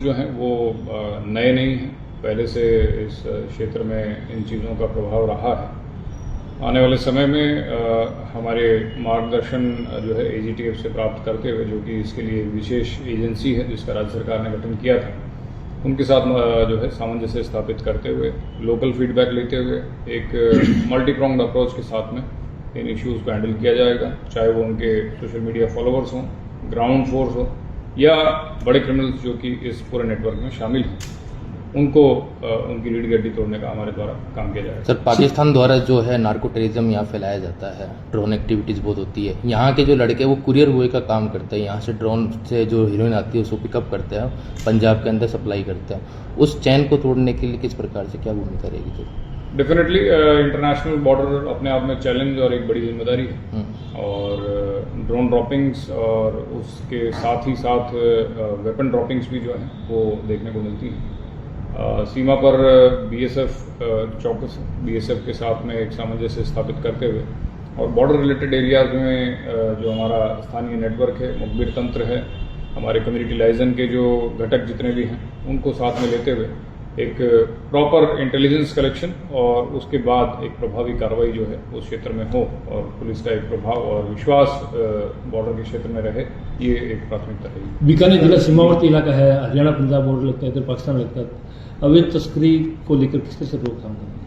जो हैं वो नए नहीं हैं, पहले से इस क्षेत्र में इन चीज़ों का प्रभाव रहा है। आने वाले समय में हमारे मार्गदर्शन जो है AGTF से प्राप्त करते हुए, जो कि इसके लिए विशेष एजेंसी है जिसका राज्य सरकार ने गठन किया था, उनके साथ जो है सामंजस्य स्थापित करते हुए, लोकल फीडबैक लेते हुए एक मल्टी प्रोंग्ड अप्रोच के साथ में इन इश्यूज़ को हैंडल किया जाएगा, चाहे वो उनके सोशल मीडिया फॉलोअर्स हों, ग्राउंड फोर्स हो या बड़े क्रिमिनल्स जो कि इस पूरे नेटवर्क में शामिल हैं, उनको उनकी रीढ़ की हड्डी तोड़ने का हमारे द्वारा काम किया जाएगा। सर, पाकिस्तान द्वारा जो है नार्को टेररिज्म यहाँ फैलाया जाता है, ड्रोन एक्टिविटीज़ बहुत होती है। यहाँ के जो लड़के वो कुरियर बॉय का काम करते हैं, यहाँ से ड्रोन से जो हीरोइन आती है उसको पिकअप करते हैं, पंजाब के अंदर सप्लाई करते हैं। उस चैन को तोड़ने के लिए किस प्रकार से क्या भूमिका रहेगी? तो डेफिनेटली इंटरनेशनल बॉर्डर अपने आप में चैलेंज और एक बड़ी जिम्मेदारी है, और ड्रोन ड्रॉपिंग्स और उसके साथ ही साथ वेपन ड्रॉपिंग्स भी जो हैं वो देखने को मिलती हैं। सीमा पर BSF चौकस BSF के साथ में एक सामंजस्य स्थापित करते हुए और बॉर्डर रिलेटेड एरियाज में जो हमारा स्थानीय नेटवर्क है, मुखबिर तंत्र है, हमारे कम्युनिटी लाइजन के जो घटक जितने भी हैं उनको साथ में लेते हुए एक प्रॉपर इंटेलिजेंस कलेक्शन और उसके बाद एक प्रभावी कार्रवाई जो है उस क्षेत्र में हो और पुलिस का एक प्रभाव और विश्वास बॉर्डर के क्षेत्र में रहे, ये एक प्राथमिकता है। बीकानेर जिला सीमावर्ती इलाका है, हरियाणा पंजाब बॉर्डर लगता है, इधर पाकिस्तान लगता है। अवैध तस्करी को लेकर किस तरह से रोकथाम करेंगे?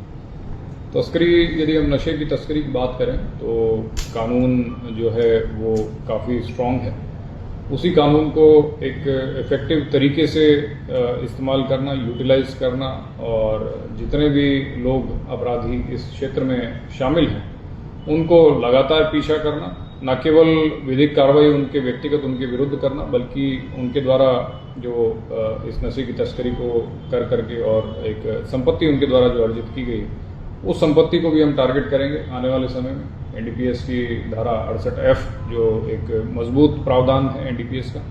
तस्करी, यदि हम नशे की तस्करी की बात करें तो कानून जो है वो काफ़ी स्ट्रॉन्ग है। उसी कानून को एक इफेक्टिव तरीके से इस्तेमाल करना, यूटिलाइज करना और जितने भी लोग अपराधी इस क्षेत्र में शामिल हैं उनको लगातार पीछा करना, न केवल विधिक कार्रवाई उनके व्यक्तिगत उनके विरुद्ध करना, बल्कि उनके द्वारा जो इस नशे की तस्करी को कर करके और एक संपत्ति उनके द्वारा जो अर्जित की गई उस संपत्ति को भी हम टारगेट करेंगे आने वाले समय में। NDPS की धारा 68F जो एक मजबूत प्रावधान है NDPS का,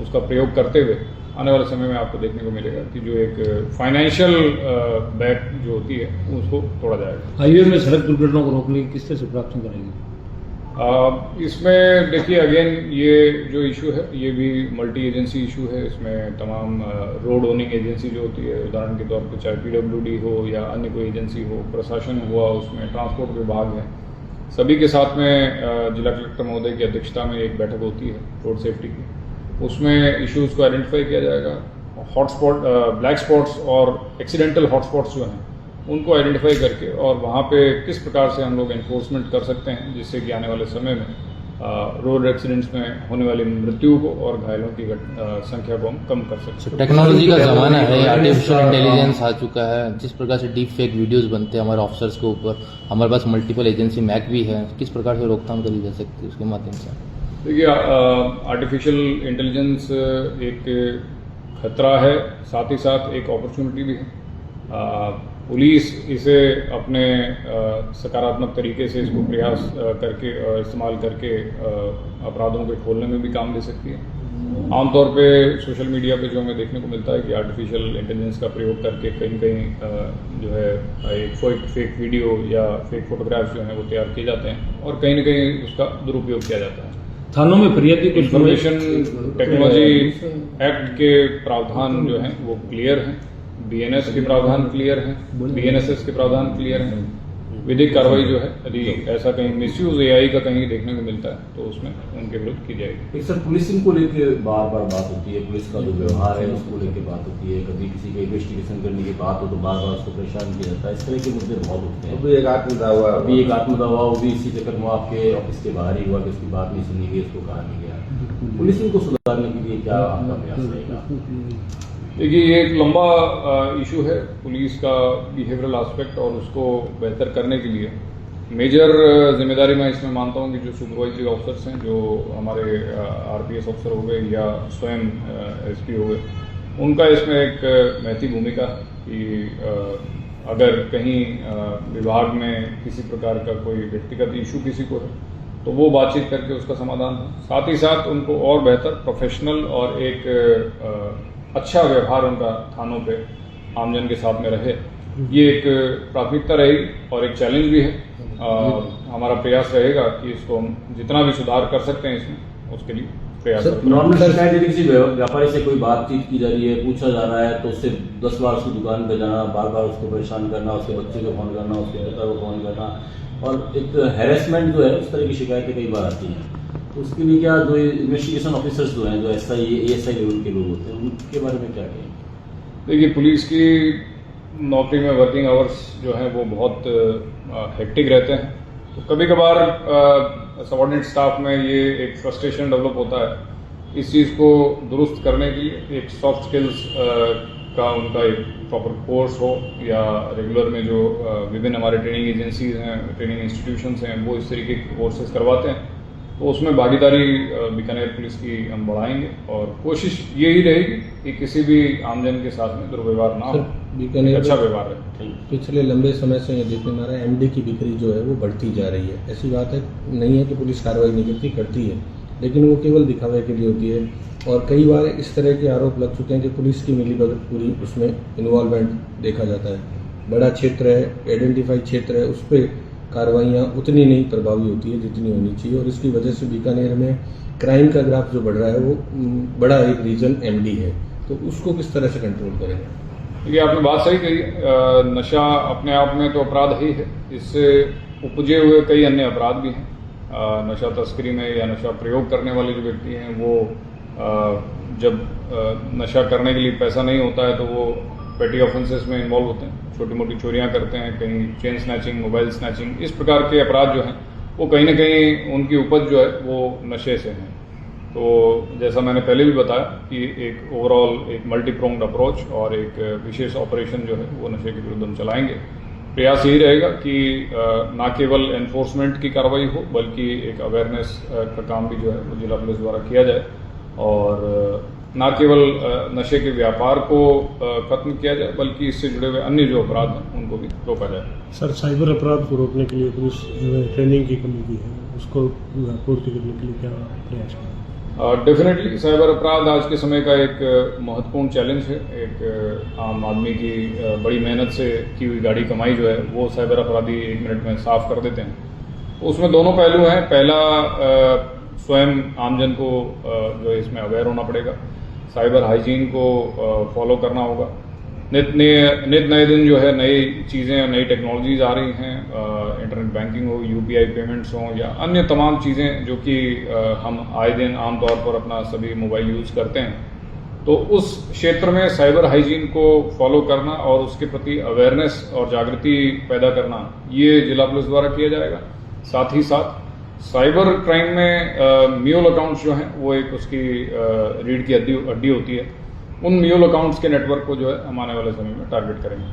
उसका प्रयोग करते हुए आने वाले समय में आपको देखने को मिलेगा कि जो एक फाइनेंशियल बैक जो होती है उसको तोड़ा जाएगा। हाईवे में सड़क दुर्घटनाओं को रोकने की किस तरह से प्राप्त करेंगे? इसमें देखिए अगेन ये जो इशू है ये भी मल्टी एजेंसी इशू है। इसमें तमाम रोड ओनिंग एजेंसी जो होती है, उदाहरण के तौर पर चाहे PWD हो या अन्य कोई एजेंसी हो, प्रशासन हुआ, उसमें ट्रांसपोर्ट विभाग है, सभी के साथ में जिला कलेक्टर महोदय की अध्यक्षता में एक बैठक होती है रोड सेफ्टी की। उसमें इश्यूज़ को आइडेंटिफाई किया जाएगा, हॉटस्पॉट, ब्लैक स्पॉट्स और एक्सीडेंटल हॉटस्पॉट्स जो हैं उनको आइडेंटिफाई करके और वहाँ पे किस प्रकार से हम लोग एनफोर्समेंट कर सकते हैं जिससे कि आने वाले समय में रोड एक्सीडेंट्स में होने वाली मृत्यु को और घायलों की संख्या को हम कम कर सकते हैं। टेक्नोलॉजी का ज़माना है, आर्टिफिशियल इंटेलिजेंस आ चुका है। जिस प्रकार से डीप फेक वीडियोस बनते हैं हमारे ऑफिसर्स के ऊपर, हमारे पास मल्टीपल एजेंसी मैक भी है, किस प्रकार से रोकथाम करी जा सकती है उसके माध्यम से? देखिए, आर्टिफिशियल इंटेलिजेंस एक खतरा है, साथ ही साथ एक अपॉर्चुनिटी भी है। पुलिस इसे अपने सकारात्मक तरीके से इसको प्रयास करके इस्तेमाल करके अपराधों को खोलने में भी काम ले सकती है। आमतौर पे सोशल मीडिया पे जो हमें देखने को मिलता है कि आर्टिफिशियल इंटेलिजेंस का प्रयोग करके कहीं कहीं जो है एक फेक वीडियो या फेक फोटोग्राफ्स जो हैं वो तैयार किए जाते हैं और कहीं न कहीं उसका दुरुपयोग किया जाता है। थानों में फरियादी को इंफॉर्मेशन टेक्नोलॉजी एक्ट के प्रावधान जो हैं वो क्लियर हैं, BNS के प्रावधान क्लियर हैं, BNSS के प्रावधान क्लियर हैं। विधिक कार्रवाई जो है यदि ऐसा कहीं मिसयूज AI का कहीं देखने को मिलता है तो उसमें उनके विरुद्ध की जाएगी। सर, पुलिसिंग को लेकर बार बार बात होती है, पुलिस का जो व्यवहार है उसको लेकर बात होती है, कभी किसी का इन्वेस्टिगेशन करने की बात हो तो बार बार उसको परेशान किया जाता है, इस तरह के मुद्दे बहुत उठते हैं। अभी एक आत्मदावा वो भी इसी चक्कर में आपके ऑफिस के बाहर ही हुआ कि उसकी बात नहीं सुनी गई, उसको कहा नहीं गया। पुलिसिंग को सुधारने के लिए क्या आपका प्रयास रहेगा? देखिए, ये एक लंबा इशू है पुलिस का बिहेवियरल एस्पेक्ट और उसको बेहतर करने के लिए मेजर जिम्मेदारी मैं इसमें मानता हूँ कि जो सुपरवाइजरी ऑफिसर्स हैं, जो हमारे RPS ऑफिसर हो गए या स्वयं SP हो गए, उनका इसमें एक महती भूमिका है कि अगर कहीं विभाग में किसी प्रकार का कोई व्यक्तिगत इशू किसी को है तो वो बातचीत करके उसका समाधान हो। साथ ही साथ उनको और बेहतर प्रोफेशनल और एक अच्छा व्यवहार उनका थानों पे आमजन के साथ में रहे, ये एक प्राथमिकता रहेगी और एक चैलेंज भी है। हमारा प्रयास रहेगा कि इसको हम जितना भी सुधार कर सकते हैं इसमें उसके लिए प्रयास सर, करते हैं। नॉर्मल शिकायत यदि किसी व्यापारी से कोई बातचीत की जा रही है, पूछा जा रहा है, तो उससे 10 बार उसकी दुकान पे जाना, बार बार उसको परेशान करना, उसके बच्चे को फोन करना, उसके पिता को फोन करना, और एक हैरेसमेंट जो है उस तरह की शिकायतें कई बार आती हैं। तो उसके लिए क्या जो इन्वेस्टिगेशन ऑफिसर्स जो हैं, जो SI ASI लेवल के लोग होते हैं, उनके बारे में क्या कहेंगे? देखिए, पुलिस की नौकरी में वर्किंग आवर्स जो हैं वो बहुत हेक्टिक रहते हैं, तो कभी कभार सबऑर्डिनेट स्टाफ में ये एक फ्रस्ट्रेशन डेवलप होता है। इस चीज़ को दुरुस्त करने के लिए एक सॉफ्ट स्किल्स का उनका एक प्रॉपर कोर्स हो, या रेगुलर में जो विभिन्न हमारे ट्रेनिंग एजेंसीज हैं, ट्रेनिंग इंस्टीट्यूशंस हैं, वो इस तरीके के कोर्सेज करवाते हैं, तो उसमें भागीदारी बीकानेर पुलिस की हम बढ़ाएंगे, और कोशिश यही रहेगी कि किसी भी आमजन के साथ में दुर्व्यवहार ना हो, बीकानेर अच्छा व्यवहार रहे। पिछले लंबे समय से ये देखने में आ रहा है MD की बिक्री जो है वो बढ़ती जा रही है। ऐसी बात है नहीं है कि पुलिस कार्रवाई नहीं करती है, लेकिन वो केवल दिखावे के लिए होती है। और कई बार इस तरह के आरोप लग चुके हैं कि पुलिस की मिलीभगत पूरी उसमें इन्वॉल्वमेंट देखा जाता है। बड़ा क्षेत्र है, आइडेंटिफाइड क्षेत्र है, उस पर कार्रवाइयाँ उतनी नहीं प्रभावी होती है जितनी होनी चाहिए, और इसकी वजह से बीकानेर में क्राइम का ग्राफ जो बढ़ रहा है वो बड़ा एक रीजन MD है। तो उसको किस तरह से कंट्रोल करेंगे? देखिए, आपने बात सही कही। नशा अपने आप में तो अपराध ही है, इससे उपजे हुए कई अन्य अपराध भी हैं। नशा तस्करी में या नशा प्रयोग करने वाले जो व्यक्ति हैं वो जब नशा करने के लिए पैसा नहीं होता है तो वो पेटी ऑफेंसेस में इन्वॉल्व होते हैं, छोटी मोटी चोरियां करते हैं, कहीं चेन स्नैचिंग, मोबाइल स्नैचिंग, इस प्रकार के अपराध जो हैं वो कहीं ना कहीं उनकी उपज जो है वो नशे से है। तो जैसा मैंने पहले भी बताया कि एक ओवरऑल एक मल्टीप्रोंग्ड अप्रोच और एक विशेष ऑपरेशन जो है वो नशे के विरुद्ध हम चलाएंगे। प्रयास यही रहेगा कि न केवल एनफोर्समेंट की कार्रवाई हो, बल्कि एक अवेयरनेस का काम भी जो है वो जिला पुलिस द्वारा किया जाए, और न केवल नशे के व्यापार को खत्म किया जाए, बल्कि इससे जुड़े हुए अन्य जो अपराध हैं उनको भी रोका जाए। सर, साइबर अपराध को रोकने के लिए पुलिस ट्रेनिंग की कमी भी है, उसको पूर्ति करने के लिए क्या प्रयास करें? डेफिनेटली साइबर अपराध आज के समय का एक महत्वपूर्ण चैलेंज है। एक आम आदमी की बड़ी मेहनत से की हुई गाड़ी कमाई जो है वो साइबर अपराधी 1 मिनट में साफ कर देते हैं। उसमें दोनों पहलू हैं। पहला, स्वयं आमजन को जो है इसमें अवेयर होना पड़ेगा, साइबर हाइजीन को फॉलो करना होगा। नित नए दिन जो है नई चीज़ें, नई टेक्नोलॉजीज आ रही हैं, इंटरनेट बैंकिंग हो, UPI पेमेंट्स हों, या अन्य तमाम चीज़ें जो कि हम आए दिन आमतौर पर अपना सभी मोबाइल यूज़ करते हैं, तो उस क्षेत्र में साइबर हाइजीन को फॉलो करना और उसके प्रति अवेयरनेस और जागृति पैदा करना, ये जिला पुलिस द्वारा किया जाएगा। साथ ही साथ साइबर क्राइम में म्यूल अकाउंट्स जो हैं वो एक उसकी रीढ़ की हड्डी होती है। उन म्यूल अकाउंट्स के नेटवर्क को जो है हम आने वाले समय में टारगेट करेंगे।